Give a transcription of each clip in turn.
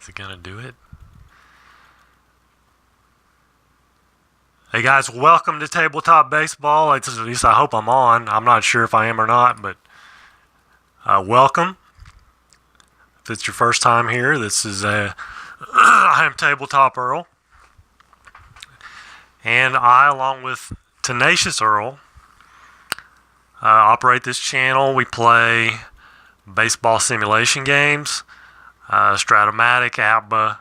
Is it gonna do it? Hey guys, welcome to Tabletop Baseball. At least I hope I'm on. I'm not sure if I am or not, but welcome. If it's your first time here, this is I am Tabletop Earl, and I, along with Tenacious Earl, operate this channel. We play baseball simulation games, Stratomatic, ABBA,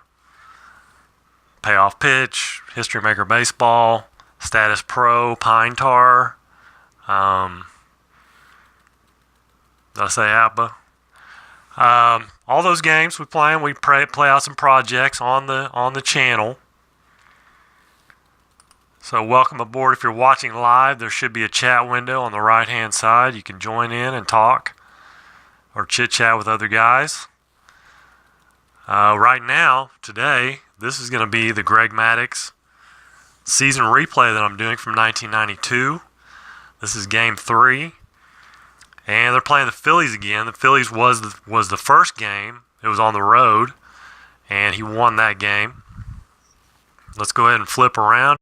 Payoff Pitch, History Maker Baseball, Status Pro, Pine Tar. Did I say ABBA? All those games we play, and we play out some projects on the channel. So welcome aboard. If you're watching live, there should be a chat window on the right hand side. You can join in and talk or chit chat with other guys. Right now, today, this is going to be the Greg Maddux season replay that I'm doing from 1992. This is game 3. And they're playing the Phillies again. The Phillies was the first game. It was on the road, and he won that game. Let's go ahead and flip around.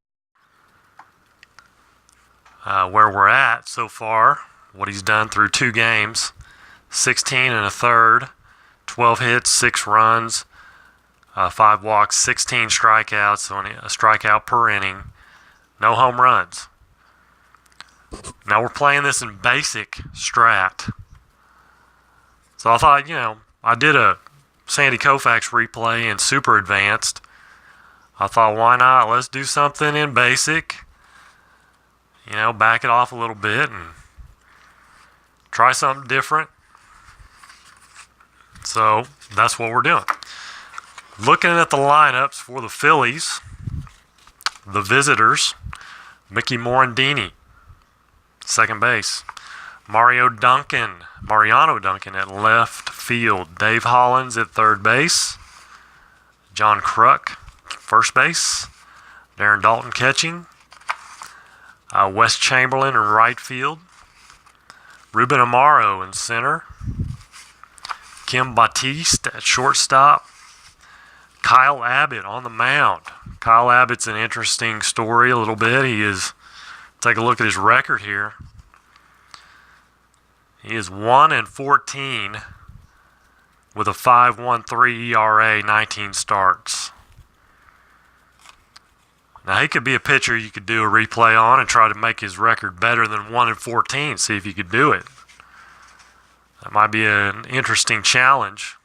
Where we're at so far, what he's done through 2 games, 16 and a third, 12 hits, 6 runs, 5 walks, 16 strikeouts, only a strikeout per inning, no home runs. Now we're playing this in basic strat. So I thought, I did a Sandy Koufax replay in super advanced. I thought, why not? Let's do something in basic. Back it off a little bit and try something different. So that's what we're doing. Looking at the lineups for the Phillies, the visitors, Mickey Morandini, second base. Mariano Duncan at left field. Dave Hollins at third base. John Kruk, first base. Darren Dalton catching. Wes Chamberlain in right field. Ruben Amaro in center. Kim Batiste at shortstop. Kyle Abbott on the mound. Kyle Abbott's an interesting story a little bit. Take a look at his record here. He is 1-14 with a 5.13 ERA, 19 starts. Now he could be a pitcher you could do a replay on and try to make his record better than 1-14. See if you could do it. That might be an interesting challenge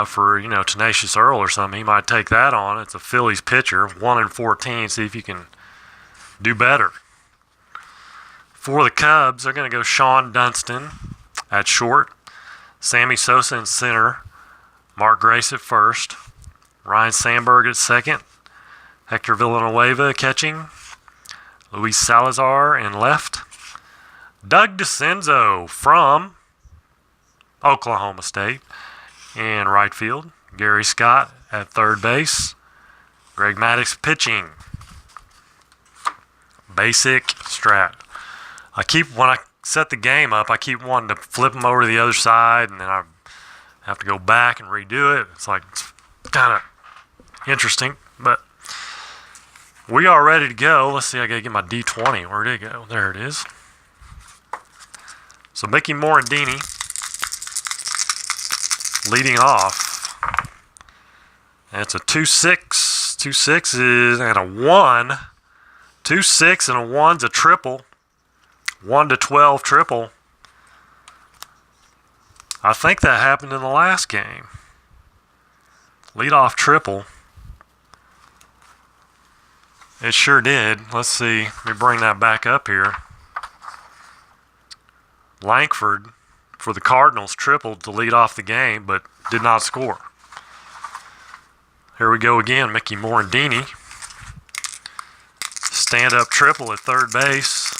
for Tenacious Earl or something. He might take that on. It's a Phillies pitcher, 1-14. See if you can do better. For the Cubs, they're going to go Sean Dunston at short, Sammy Sosa in center, Mark Grace at first, Ryan Sandberg at second, Hector Villanueva catching, Luis Salazar in left, Doug DeCenzo from Oklahoma State in right field, Gary Scott at third base, Greg Maddux pitching. Basic strat. When I set the game up, I keep wanting to flip them over to the other side, and then I have to go back and redo it. It's kind of interesting, but we are ready to go. Let's see, I got to get my D20. Where did it go? There it is. So Mickey Morandini leading off. And it's a 2-6. 2-6 and a 1. 2-6 and a 1's a triple. 1-12 triple. I think that happened in the last game. Leadoff triple. It sure did. Let's see. Let me bring that back up here. Langford for the Cardinals tripled to lead off the game, but did not score. Here we go again. Mickey Morandini. Stand-up triple at third base.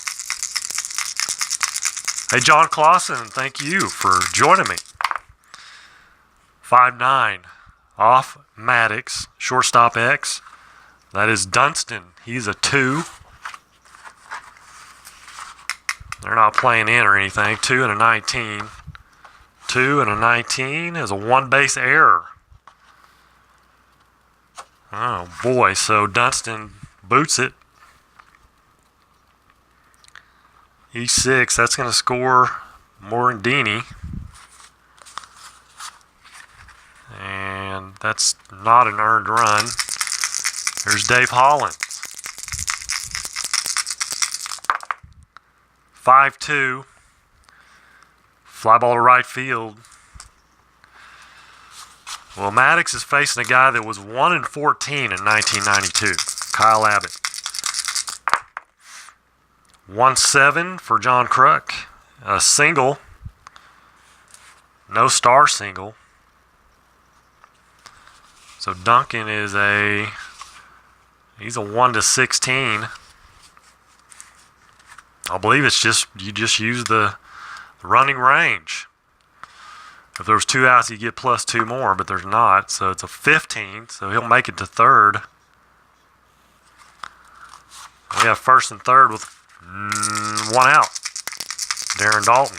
Hey, John Clausen, thank you for joining me. 5-9 off Maddux, shortstop X. That is Dunston. He's a 2. They're not playing in or anything. 2 and a 19. 2 and a 19 is a one-base error. Oh boy, so Dunston boots it. E6, that's going to score Morandini. And that's not an earned run. There's Dave Holland. 5-2. Fly ball to right field. Well, Maddux is facing a guy that was 1-14 in 1992, Kyle Abbott. 1-7 for John Kruk. A single. No star single. So Duncan is he's a 1-16. I believe it's you just use the running range. If there was 2 outs, you get plus 2 more, but there's not. So it's a 15, so he'll make it to third. We have first and third with 1 out. Darren Dalton.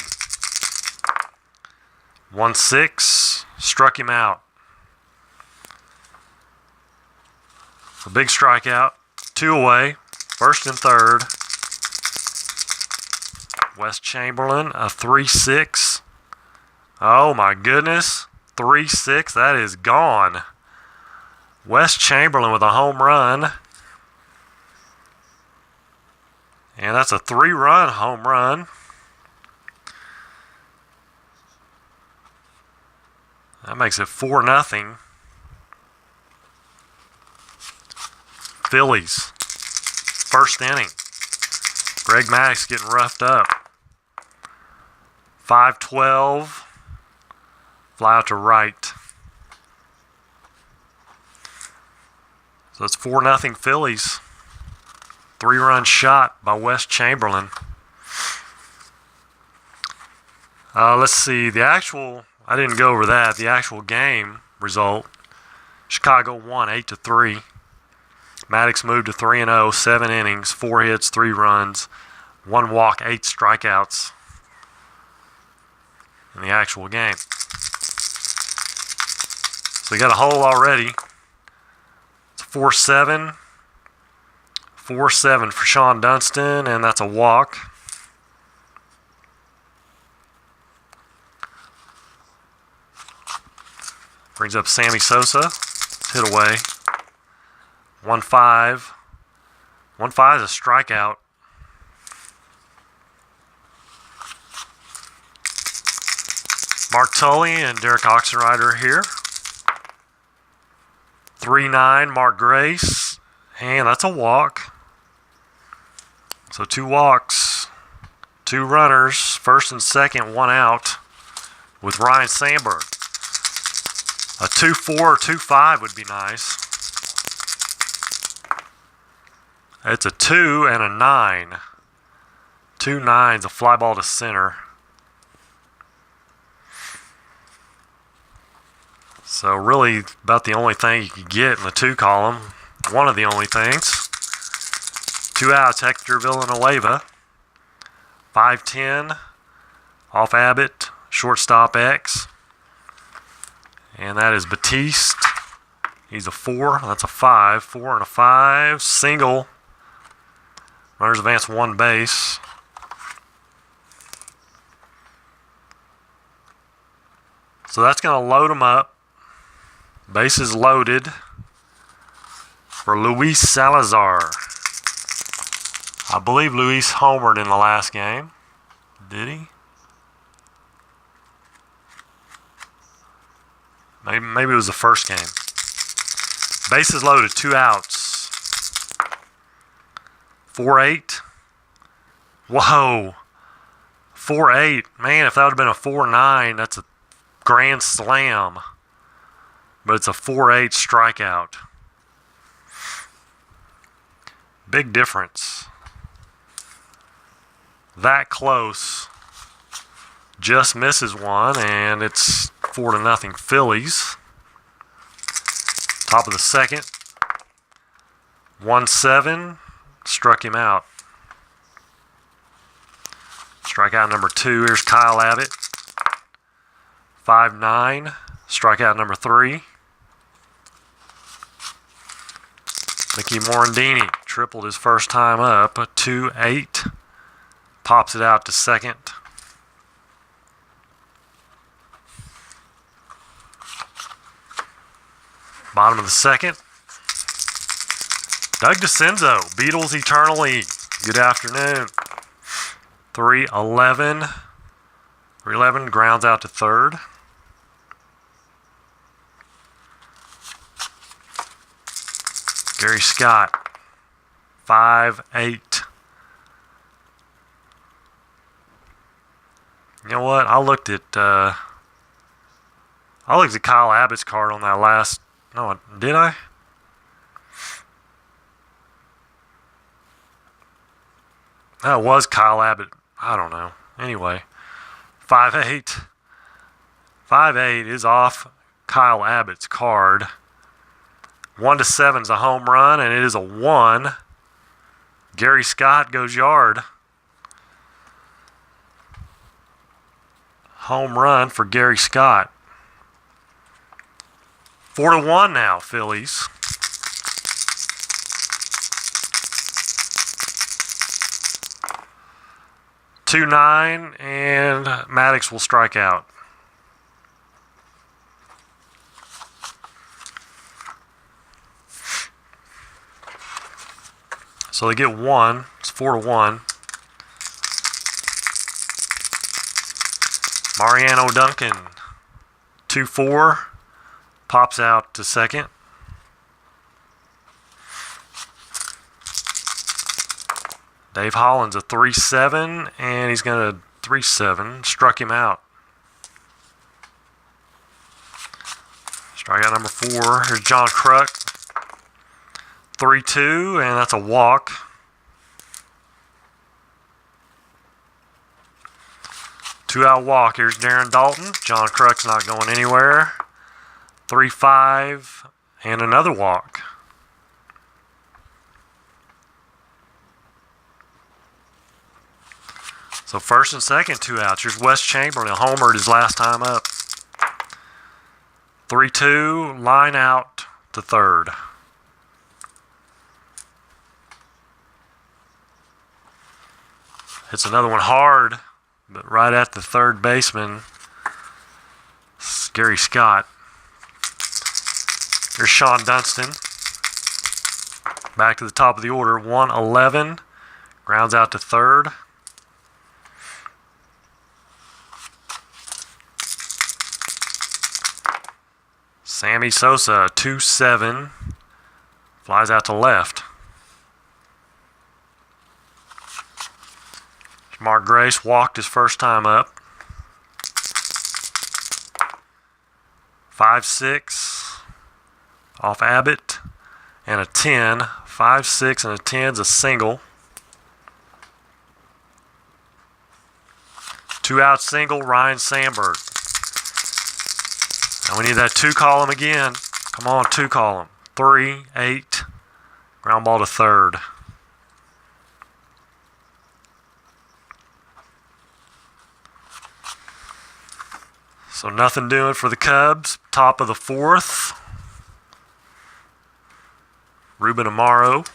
1-6, struck him out. A big strikeout, 2 away, first and third. Wes Chamberlain, a 3-6. Oh my goodness, 3-6, that is gone. Wes Chamberlain with a home run. And that's a 3-run home run. That makes it 4-0. Phillies. First inning. Greg Maddux getting roughed up. 5-12. Fly out to right. So it's 4-0 Phillies. 3-run shot by Wes Chamberlain. Let's see. I didn't go over that. The actual game result. Chicago won 8-3. Maddux moved to 3-0, 7 innings, 4 hits, 3 runs, 1 walk, 8 strikeouts in the actual game. So we got a hole already. It's 4-7. 4-7 for Sean Dunston, and that's a walk. Brings up Sammy Sosa. Hit away. 1-5. 1-5 is a strikeout. Mark Tully and Derek Oxenrider here. 3-9, Mark Grace. And that's a walk. So 2 walks, 2 runners, first and second, 1 out with Ryan Sandberg. A 2-4 or 2-5 would be nice. It's a 2 and a 9. 2 9s, a fly ball to center. So really about the only thing you could get in the 2 column. One of the only things. 2 outs, Hector Villanueva. 5-10 off Abbott, shortstop X. And that is Batiste. He's a 4. That's a 5. 4 and a 5. Single. Runners advance 1 base. So that's going to load them up. Bases loaded for Luis Salazar. I believe Luis homered in the last game. Did he? Maybe it was the first game. Bases loaded, 2 outs. 4-8. Whoa. 4-8. Man, if that would have been a 4-9, that's a grand slam. But it's a 4-8 strikeout. Big difference. That close. Just misses one, and it's 4-0 Phillies. Top of the second. 1-7. Struck him out. Strikeout number 2. Here's Kyle Abbott. 5-9, strikeout number 3. Mickey Morandini tripled his first time up, 2-8, pops it out to second. Bottom of the second. Doug DeCenzo, Beatles Eternal League. Good afternoon. 3-11. 3-11 grounds out to third. Gary Scott, 5-8. You know what? I looked at Kyle Abbott's card on that last. No, did I? That was Kyle Abbott. I don't know. Anyway, 5-8. 5-8 is off Kyle Abbott's card. 1-7 is a home run, and it is a 1. Gary Scott goes yard. Home run for Gary Scott. 4-1 now, Phillies. Two 9, and Maddux will strike out. So they get 1. It's 4-1. Mariano Duncan, 2-4, pops out to second. Dave Hollins, a 3-7, and he's going to 3-7, struck him out. Strikeout number 4. Here's John Kruk, 3-2, and that's a walk. Two-out walk. Here's Darren Dalton. John Kruk's not going anywhere. 3-5, and another walk. So first and second, 2 outs. Here's Wes Chamberlain. He homered his last time up. 3-2, line out to third. Hits another one hard, but right at the third baseman, Gary Scott. Here's Sean Dunston. Back to the top of the order. 1-11, grounds out to third. Sammy Sosa, 2-7, flies out to left. Mark Grace walked his first time up. 5-6 off Abbott, and a 10. 5-6 and a 10's a single. 2-out single, Ryan Sandberg. Now we need that 2 column again. Come on, 2 column. 3-8, ground ball to third. So nothing doing for the Cubs. Top of the 4th. Ruben Amaro.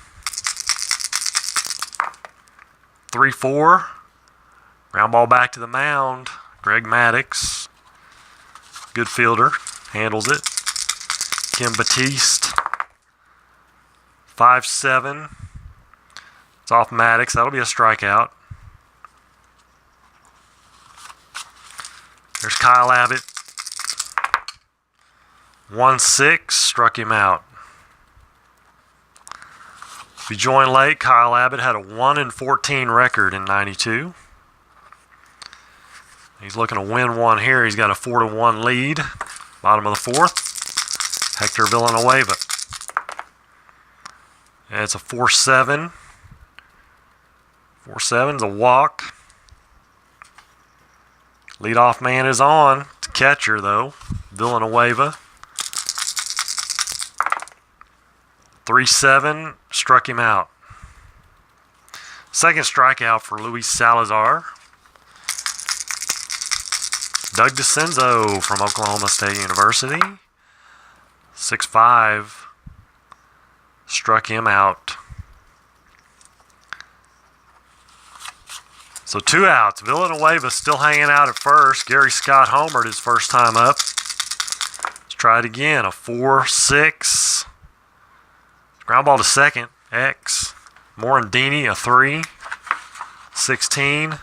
3-4. Ground ball back to the mound. Greg Maddux. Good fielder. Handles it. Kim Batiste. 5-7. It's off Maddux. That'll be a strikeout. There's Kyle Abbott. 1-6, struck him out. If you join late, Kyle Abbott had a 1-14 record in '92. He's looking to win one here. He's got a 4-1 lead. Bottom of the 4th. Hector Villanueva. And it's a 4-7. 4-7's a walk. Leadoff man is on. It's catcher, though. Villanueva. 3-7, struck him out. Second strikeout for Luis Salazar. Doug DeCenzo from Oklahoma State University. 6'5", struck him out. So 2 outs. Villanueva still hanging out at first. Gary Scott homered his first time up. Let's try it again. A 4-6. Ground ball to second. X. Morandini, a 3. 16.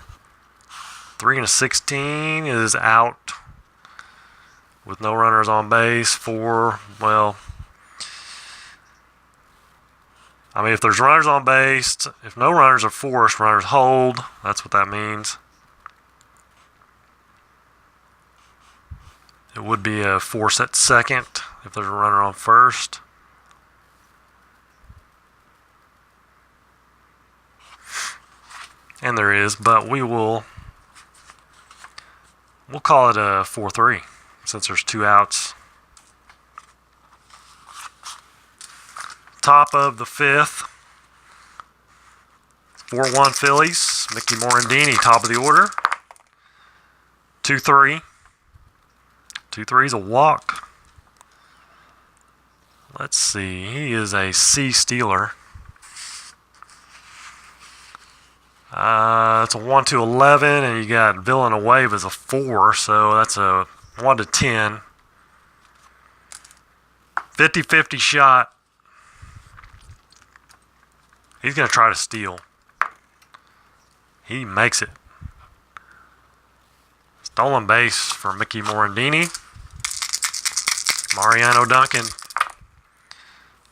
3 and a 16 is out with no runners on base. 4, well, I mean, if there's runners on base, if no runners are forced, runners hold. That's what that means. It would be a force at second if there's a runner on first. And there is, but we'll call it a 4-3 since there's 2 outs. Top of the 5th. 4-1 Phillies. Mickey Morandini, top of the order. 2-3. 2-3 is a walk. Let's see. He is a C stealer. It's a 1-11, and you got Villanueva as a 4, so that's a 1-10. 50-50 shot. He's going to try to steal. He makes it. Stolen base for Mickey Morandini. Mariano Duncan.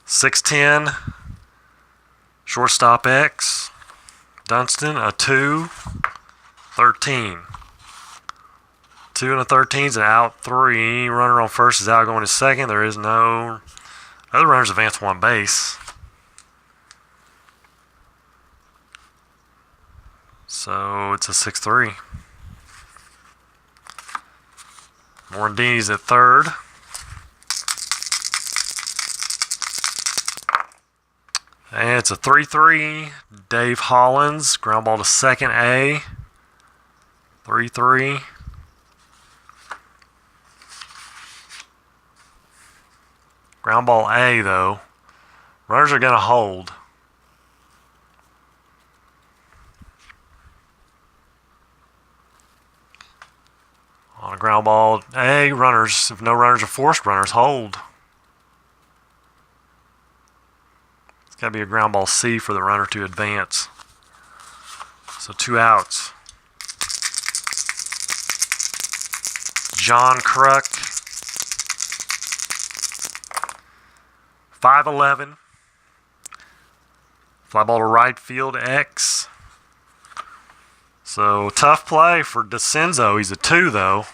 6'10". Shortstop X. Dunston, a 2. 13. 2 and a 13 is an out 3. Runner on first is out going to second. There is no other runners advance 1 base. So it's a 6-3. Morandini's at third. And it's a 3-3. Dave Hollins, ground ball to second, A. 3-3. Ground ball A, though. Runners are going to hold. On a ground ball A, runners, if no runners are forced, runners hold. It's got to be a ground ball C for the runner to advance. So 2 outs. John Kruk. 5'11". Fly ball to right field, X. So tough play for DeCenzo. He's a 2, though.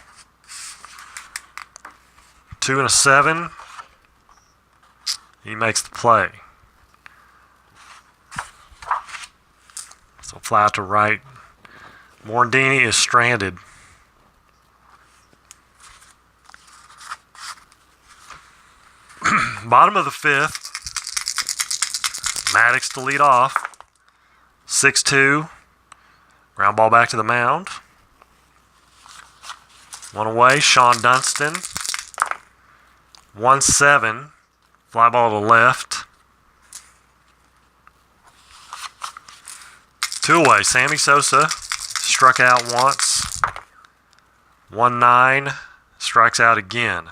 2 and a 7. He makes the play. So fly out to right. Morandini is stranded. Bottom of the 5th. Maddux to lead off. 6-2. Ground ball back to the mound. 1 away, Sean Dunston. 1-7. Fly ball to left. 2 away, Sammy Sosa. Struck out once. 1-9. Strikes out again.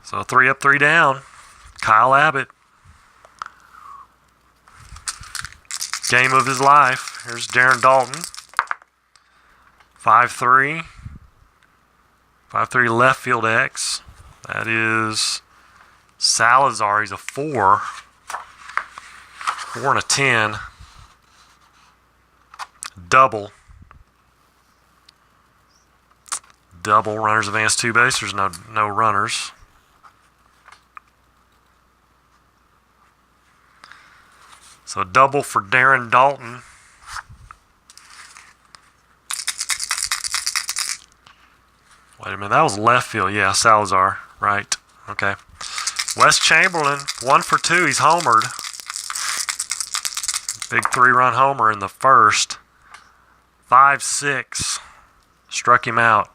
So 3 up, 3 down. Kyle Abbott. Game of his life. Here's Darren Dalton. 5-3. 5-3 left field X. That is Salazar. He's a 4. 4 and a 10. Double. Double. Runners advance 2 base. There's no runners. So double for Darren Dalton. Wait a minute, that was left field. Yeah, Salazar. Right. Okay. Wes Chamberlain, 1 for 2. He's homered. Big 3-run homer in the first. 5-6. Struck him out.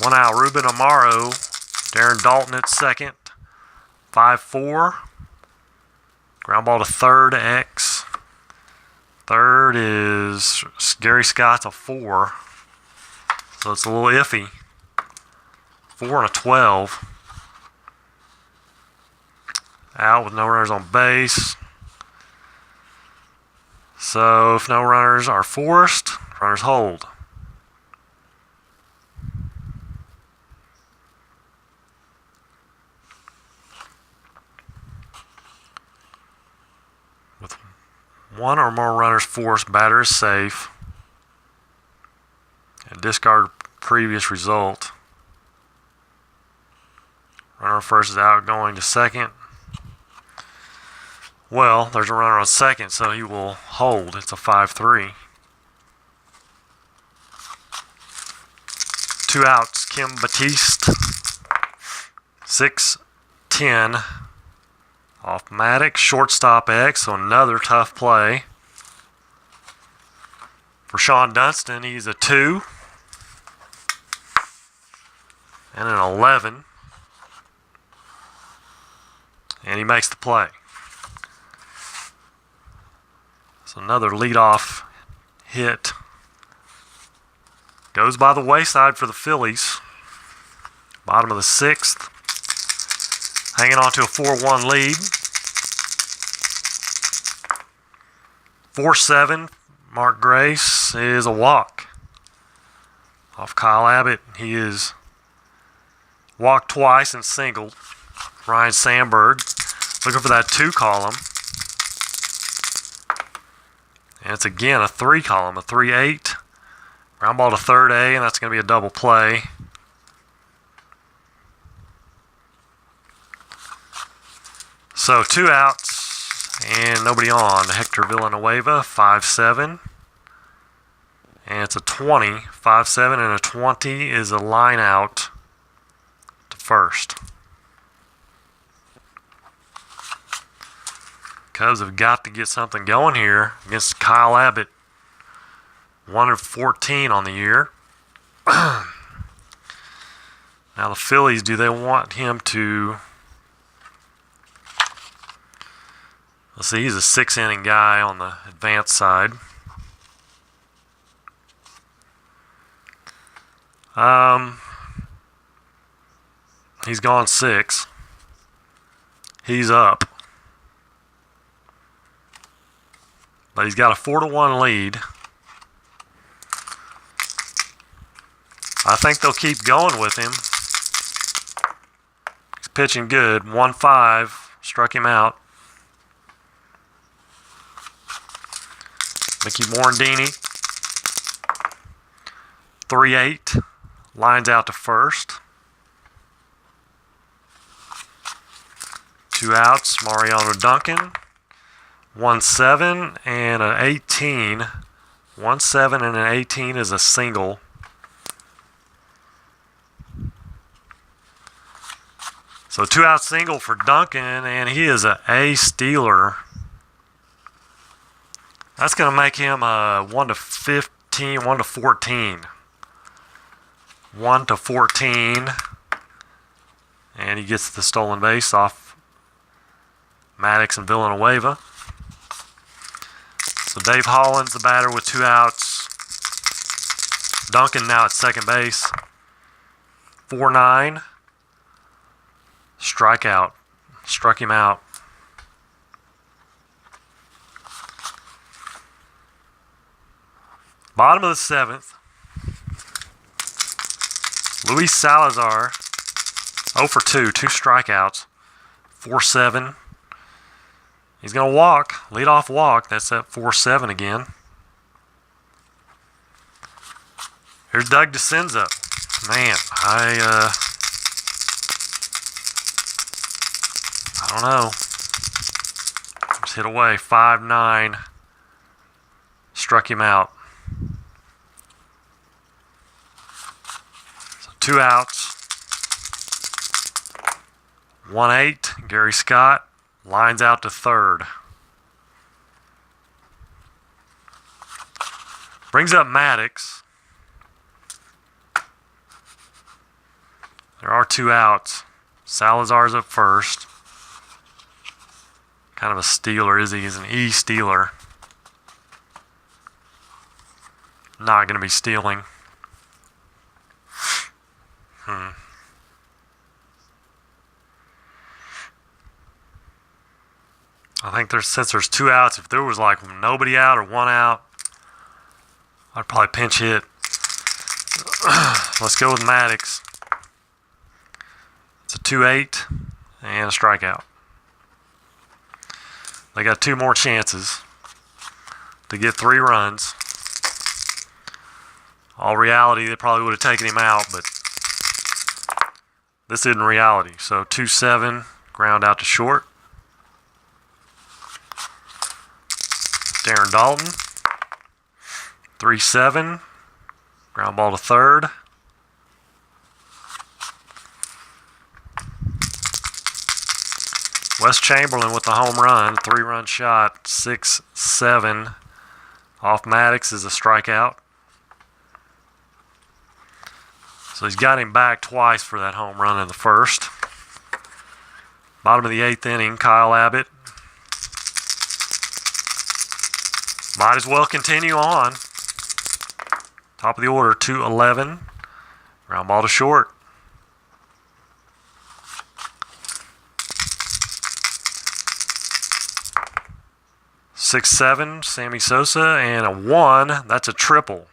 1 out. Ruben Amaro. Darren Dalton at second. 5-4. Ground ball to third, X. Third is Gary Scott's a 4. So it's a little iffy. 4 and a 12. Out with no runners on base. So if no runners are forced, runners hold. With one or more runners forced, batter is safe. And discard previous result. Runner first is out, going to second. Well, there's a runner on second, so he will hold. It's a 5-3. 2 outs, Kim Batiste. 6-10. Off Maddux, shortstop X, so another tough play. For Sean Dunston, he's a 2. And an 11. And he makes the play. So another leadoff hit. Goes by the wayside for the Phillies. Bottom of the 6th. Hanging on to a 4-1 lead. 4-7. Mark Grace is a walk. Off Kyle Abbott. He is walked twice and singled. Ryan Sandberg looking for that 2 column. And it's again a 3 column, a 3-8. Ground ball to third A, and that's going to be a double play. So 2 outs and nobody on. Hector Villanueva, 5-7. And it's a 20. 5-7 and a 20 is a line out to first. Cubs have got to get something going here against Kyle Abbott. 1 of 14 on the year. Now the Phillies, do they want him to... Let's see, he's a 6-inning guy on the advanced side. He's gone 6. He's up. But he's got a 4-1 lead. I think they'll keep going with him. He's pitching good. 1-5. Struck him out. Mickey Morandini. 3-8. Lines out to first. 2 outs. Mariano Duncan. 1-7 and an 18. 1-7 and an 18 is a single. So 2 out single for Duncan, and he is an A stealer. That's going to make him a 1-15, 1-14. 1-14. And he gets the stolen base off Maddux and Villanueva. So Dave Holland's the batter with 2 outs. Duncan now at second base. 4-9. Strikeout. Struck him out. Bottom of the 7th. Luis Salazar. 0 for 2. 2 strikeouts. 4-7. He's going to walk. Leadoff walk. That's that 4-7 again. Here's Doug DeCenza. Man, I don't know. Just hit away. 5-9. Struck him out. So 2 outs. 1-8. Gary Scott. Lines out to third. Brings up Maddux. There are 2 outs. Salazar's up first. Kind of a stealer, is he? He's an E stealer. Not going to be stealing. I think since there's 2 outs, if there was like nobody out or 1 out, I'd probably pinch hit. Let's go with Maddux. It's a 2-8 and a strikeout. They got 2 more chances to get 3 runs. All reality, they probably would have taken him out, but this isn't reality. So 2-7, ground out to short. Darren Dalton. 3-7, ground ball to third. Wes Chamberlain with the home run, 3-run shot, 6-7. Off Maddux is a strikeout. So he's got him back twice for that home run in the first. Bottom of the 8th inning, Kyle Abbott. Might as well continue on. Top of the order, 2-11. Ground ball to short. Six, 7, Sammy Sosa, and a 1. That's a triple.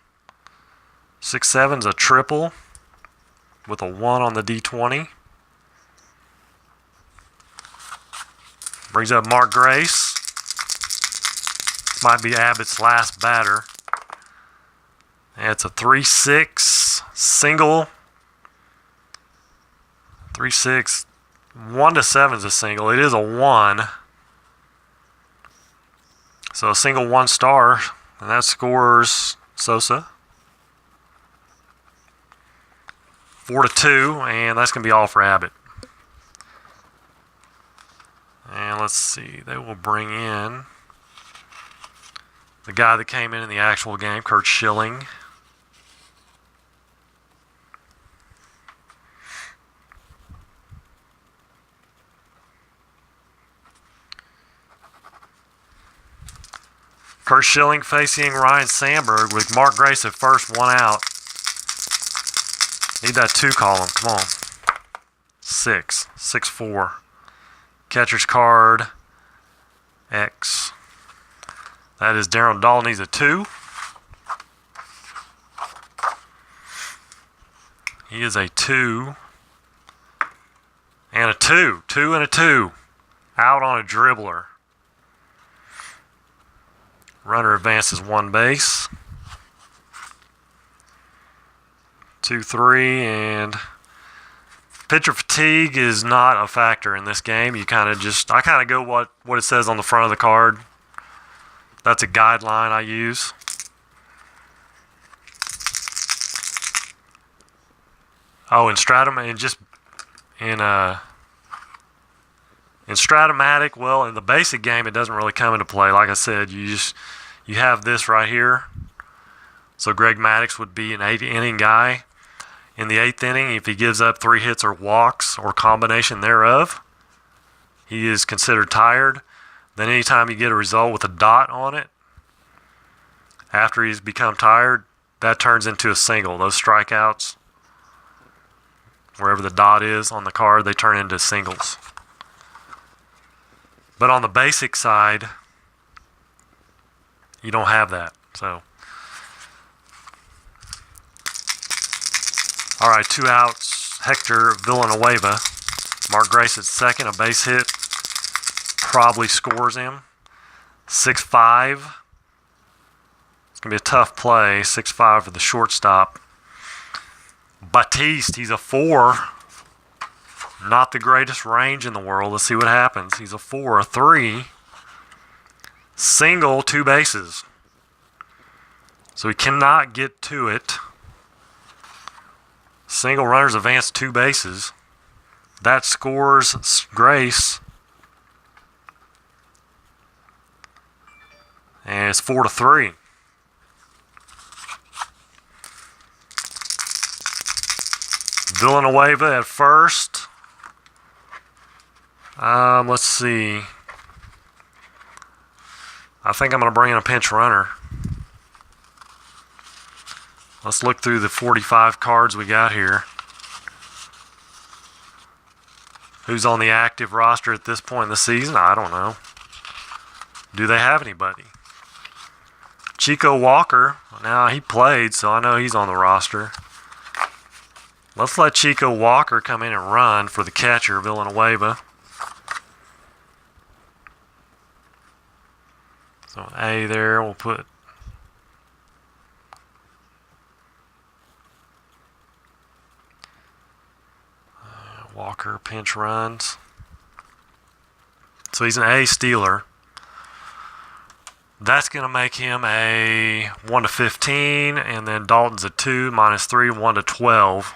6-7's a triple with a 1 on the D20. Brings up Mark Grace. Might be Abbott's last batter. And it's a 3-6 single. 3-6. 1-7 is a single. It is a 1. So a single 1 star, and that scores Sosa. 4-2, and that's going to be all for Abbott. And let's see, they will bring in the guy that came in the actual game, Kurt Schilling. Kurt Schilling facing Ryan Sandberg with Mark Grace at first, 1 out. Need that 2 column. Come on. 6-4. Catcher's card. X. That is Darren Dalton. Needs a 2. He is a 2. And a 2. 2 and a 2. Out on a dribbler. Runner advances 1 base. 2-3, and pitcher fatigue is not a factor in this game. You kind of I kind of go what it says on the front of the card. That's a guideline I use. Oh, in Stratomatic, well, in the basic game, it doesn't really come into play. Like I said, you have this right here. So Greg Maddux would be an 8-inning guy. In the 8th inning, if he gives up 3 hits or walks or combination thereof, he is considered tired. Then anytime you get a result with a dot on it, after he's become tired, that turns into a single. Those strikeouts, wherever the dot is on the card, they turn into singles. But on the basic side, you don't have that. So, all right, 2 outs. Hector Villanueva. Mark Grace at second, a base hit. Probably scores him. 6-5. It's going to be a tough play. 6-5 for the shortstop. Batiste, he's a 4. Not the greatest range in the world. Let's see what happens. He's a 4, a 3. Single, 2 bases. So he cannot get to it. Single runners advance 2 bases. That scores Grace. And it's 4-3. Villanueva at first. Let's see. I think I'm going to bring in a pinch runner. Let's look through the 45 cards we got here. Who's on the active roster at this point in the season? I don't know. Do they have anybody? Chico Walker. Now, he played, so I know he's on the roster. Let's let Chico Walker come in and run for the catcher, Villanueva. So A there, we'll put Walker pinch runs. So he's an A stealer. That's going to make him a 1-15, and then Dalton's a 2, -3, 1-12.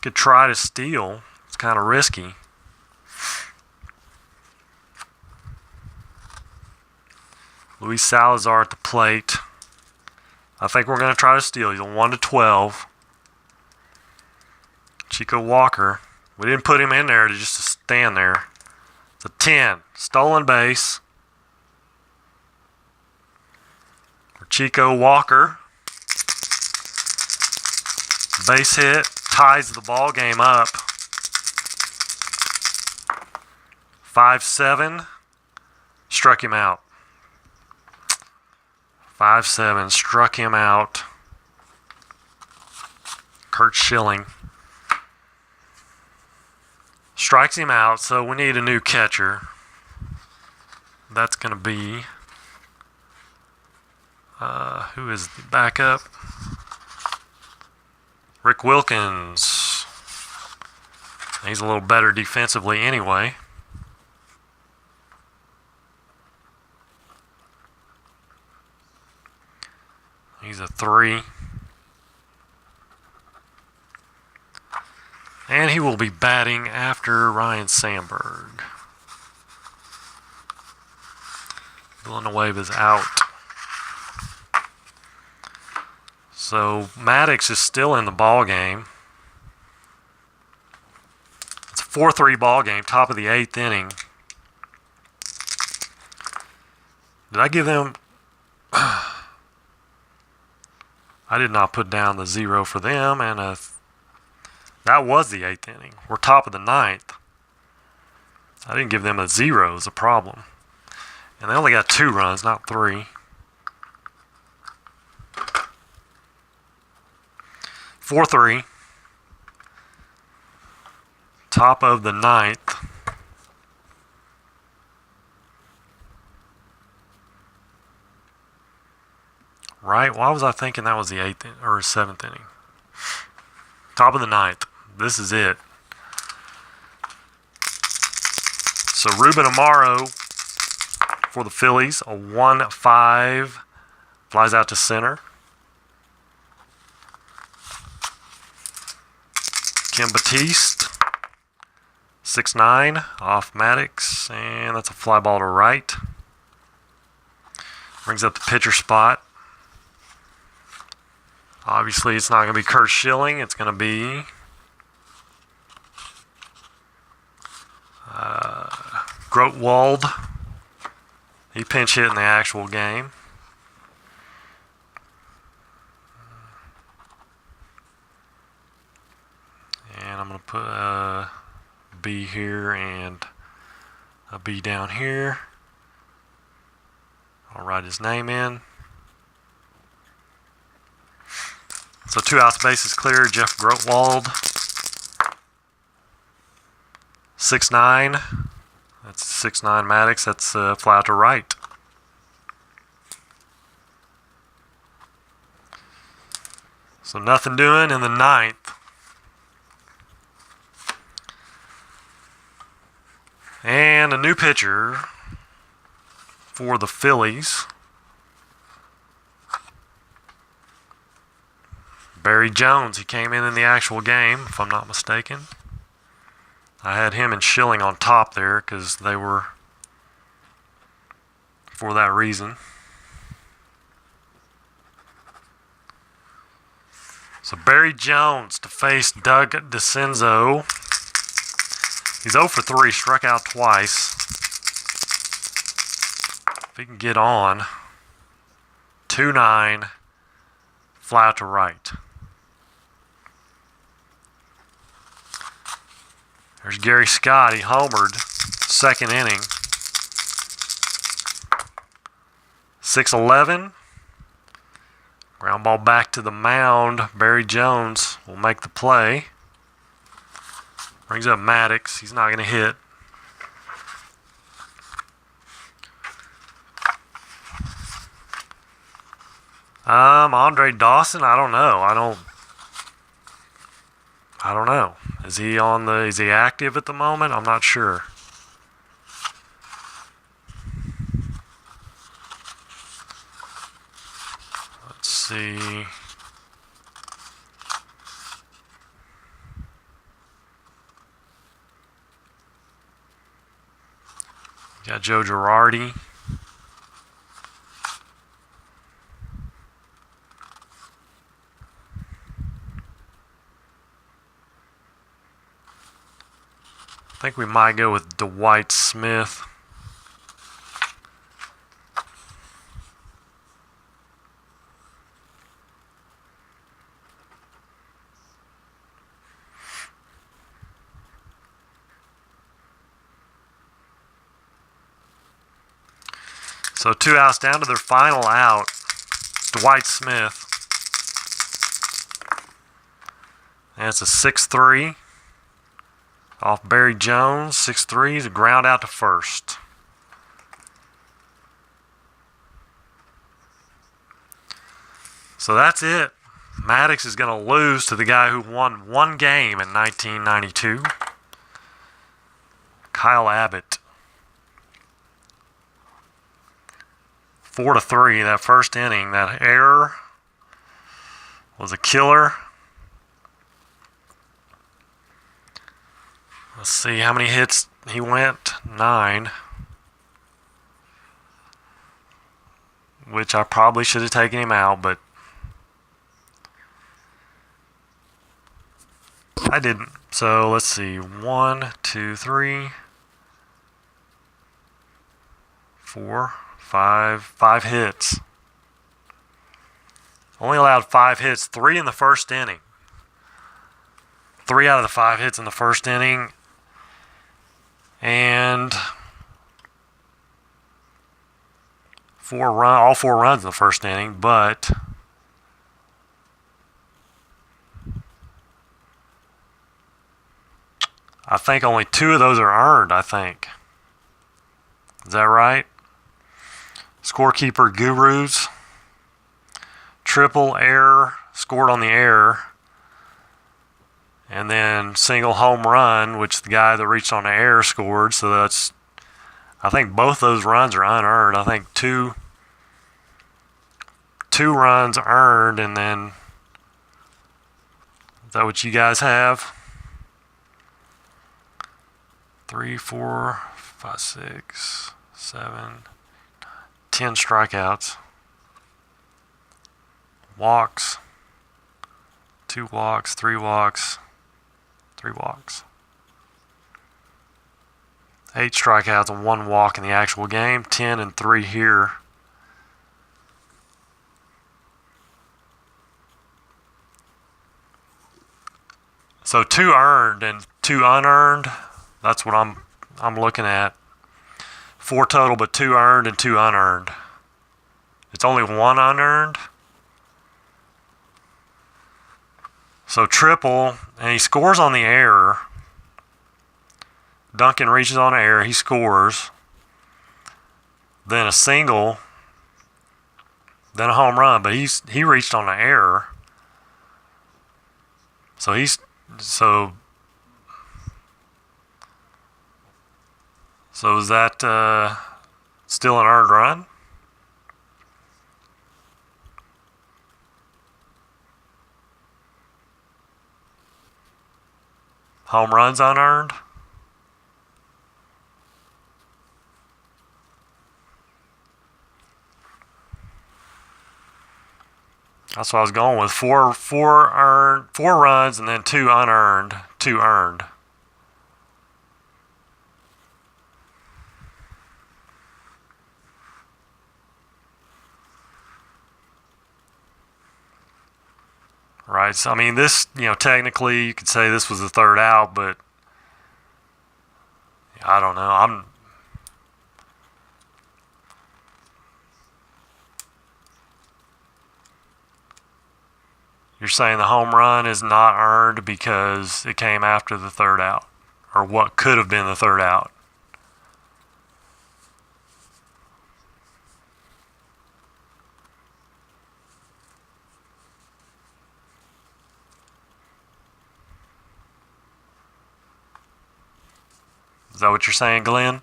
Could try to steal. It's kind of risky. Luis Salazar at the plate. I think we're going to try to steal. He's a 1-12. Chico Walker. We didn't put him in there to just stand there. It's a 10. Stolen base for Chico Walker. Base hit. Ties the ball game up. 5-7. Struck him out. 5-7. Struck him out. Kurt Schilling strikes him out, so we need a new catcher. That's going to be... who is the backup? Rick Wilkins. He's a little better defensively anyway. He's a 3. And he will be batting after Ryan Sandberg. Villanueva's out. So Maddux is still in the ball game. It's a 4-3 ball game, top of the 8th inning. Did I give them... I did not put down the 0 for them, and that was the 8th inning. We're top of the 9th. I didn't give them a 0 as a problem. And they only got 2 runs, not 3. 4-3. Top of the 9th. Right? Why was I thinking that was the 8th or 7th inning? Top of the 9th. This is it. So Ruben Amaro for the Phillies, a 1-5, flies out to center. Kim Batiste, 6-9, off Maddux, and that's a fly ball to right. Brings up the pitcher spot. Obviously, it's not going to be Kurt Schilling. It's going to be Grotwald. He pinch hit in the actual game. And I'm going to put a B here and a B down here. I'll write his name in. So 2 outs, bases clear. Jeff Grotwald. 6-9. That's 6-9 Maddux. That's fly out to right. So nothing doing in the 9th. And a new pitcher for the Phillies. Barry Jones. He came in the actual game, if I'm not mistaken. I had him and Schilling on top there because they were for that reason. So Barry Jones to face Doug DeCenzo. He's 0 for 3, struck out twice. If he can get on, 2-9, fly out to right. There's Gary Scott. He homered, second inning. 6-11. Ground ball back to the mound. Barry Jones will make the play. Brings up Maddux. He's not going to hit. Andre Dawson, I don't know. I don't know. Is he active at the moment? I'm not sure. Let's see. Got Joe Girardi. I think we might go with Dwight Smith. So 2 outs down to their final out. Dwight Smith. And it's a 6-3. Off Barry Jones, 6-3. He's a ground out to first. So that's it. Maddux is going to lose to the guy who won one game in 1992. Kyle Abbott. 4-3. That first inning, that error was a killer. Let's see how many hits he went. 9. Which I probably should have taken him out, but I didn't. So let's see. 1, 2, 3, 4, 5. 5 hits. Only allowed 5 hits. 3 in the first inning. 3 out of the 5 hits in the first inning. And all 4 runs in the first inning, but I think only 2 of those are earned, I think. Is that right? Scorekeeper Gurus. Triple error, scored on the error. And then single home run, which the guy that reached on the error scored. So that's, I think both those runs are unearned. I think two runs earned, and then, is that what you guys have? 3, 4, 5, 6, 7, 10 strikeouts. Walks. 2 walks, 3 walks. 3 walks. 8 strikeouts and 1 walk in the actual game. 10 and 3 here. So 2 earned and 2 unearned. That's what I'm looking at. 4 total, but 2 earned and 2 unearned. It's only 1 unearned. So triple, and he scores on the error. Duncan reaches on the error, he scores. Then a single, then a home run, but he reached on the error. So is that still an earned run? Home runs unearned? That's what I was going with. Four runs, and then two unearned, two earned. Right. So I mean, this, technically you could say this was the third out, but I don't know. You're saying the home run is not earned because it came after the third out, or what could have been the third out. Is that what you're saying, Glenn?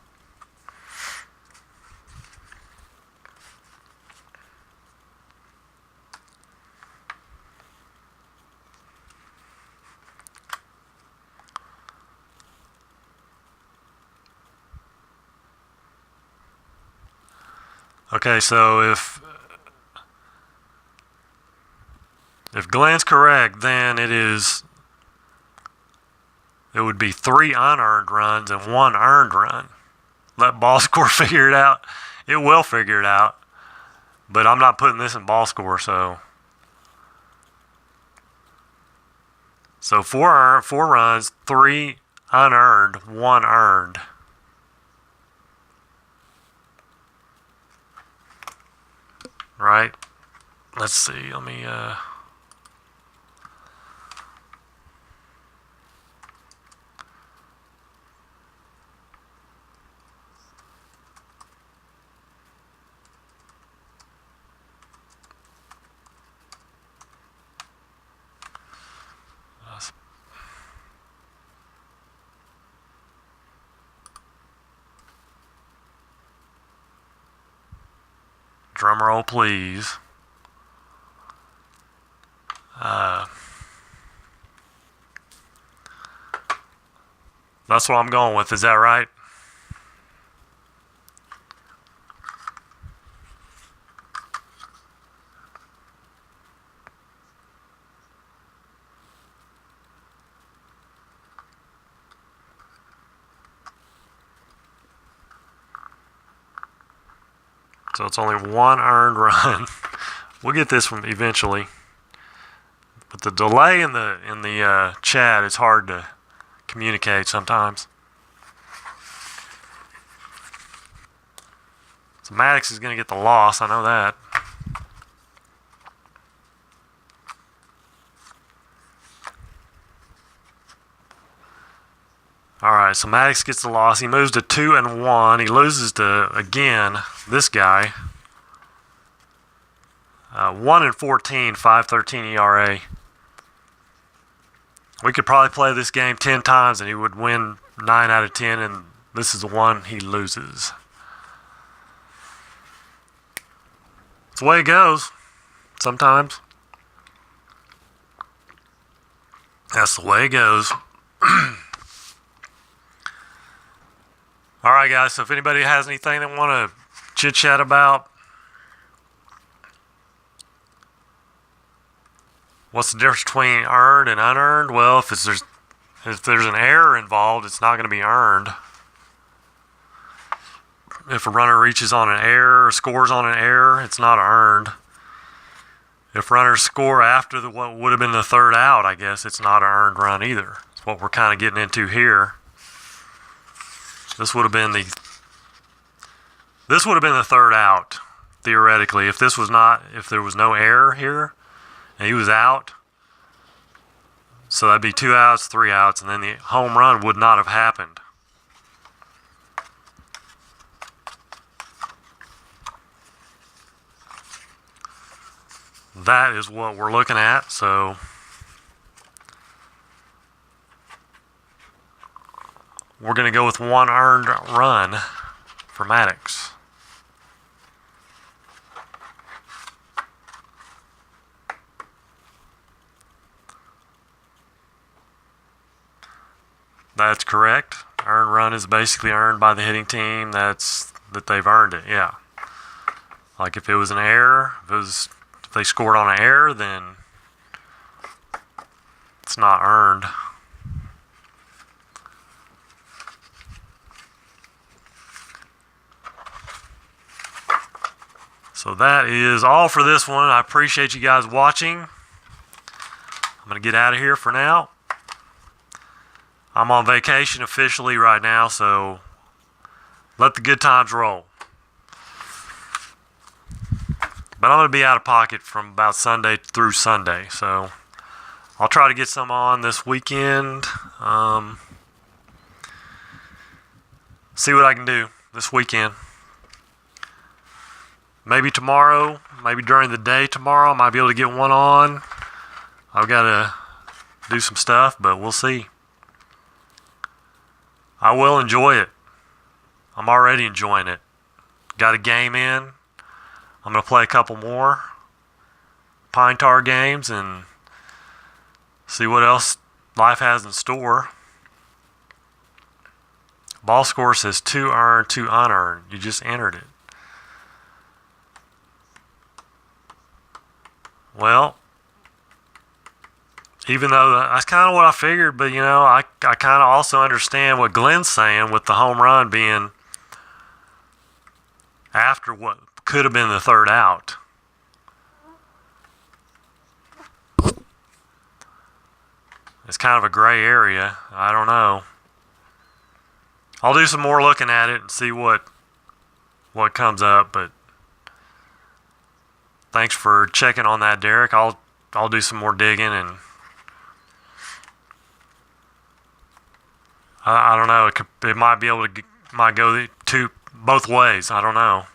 Okay, so if Glenn's correct, then it would be 3 unearned runs and 1 earned run. Let ball score figure it out. It will figure it out, but I'm not putting this in ball score. So 4 runs, 3 unearned, 1 earned. Right? Let's see. Let me drum roll, please. That's what I'm going with. Is that right? So it's only 1 earned run. We'll get this one eventually. But the delay in the chat is hard to communicate sometimes. So Maddux is going to get the loss. I know that. All right, so Maddux gets the loss. He moves to 2-1. He loses to, again, this guy. 1-14, 5.13 ERA. We could probably play this game 10 times and he would win 9 out of 10, and this is the one he loses. It's the way it goes sometimes. That's the way it goes. All right, guys, so if anybody has anything they want to chit-chat about, what's the difference between earned and unearned? Well, if there's an error involved, it's not going to be earned. If a runner reaches on an error or scores on an error, it's not earned. If runners score after what would have been the third out, I guess it's not an earned run either. It's what we're kind of getting into here. This would have been the third out, theoretically. If there was no error here and he was out, so that'd be 2 outs, 3 outs, and then the home run would not have happened. That is what we're looking at. So we're going to go with 1 earned run for Maddux. That's correct. Earned run is basically earned by the hitting team. That they've earned it. Yeah. Like if it was an error, if If they scored on an error, then it's not earned. So that is all for this one. I appreciate you guys watching. I'm going to get out of here for now. I'm on vacation officially right now, so let the good times roll. But I'm going to be out of pocket from about Sunday through Sunday, so I'll try to get some on this weekend. See what I can do this weekend. Maybe tomorrow, maybe during the day tomorrow, I might be able to get one on. I've got to do some stuff, but we'll see. I will enjoy it. I'm already enjoying it. Got a game in. I'm going to play a couple more Pine Tar games and see what else life has in store. Ball score says 2 earned, 2 unearned. You just entered it. Well, even though that's kind of what I figured, but I kind of also understand what Glenn's saying with the home run being after what could have been the third out. It's kind of a gray area. I don't know. I'll do some more looking at it and see what comes up, but thanks for checking on that, Derek. I'll do some more digging, and I don't know. It might be able to might go both ways. I don't know.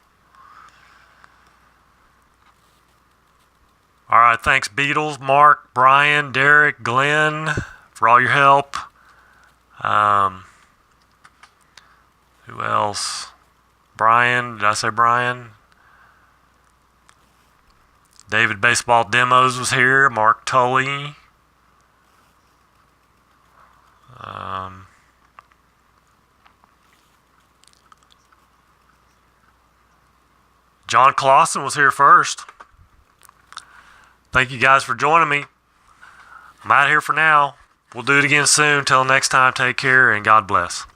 All right, thanks Beatles, Mark, Brian, Derek, Glenn for all your help. Who else? Brian, did I say Brian? David Baseball Demos was here. Mark Tully. John Clausen was here first. Thank you guys for joining me. I'm out of here for now. We'll do it again soon. Till next time, take care and God bless.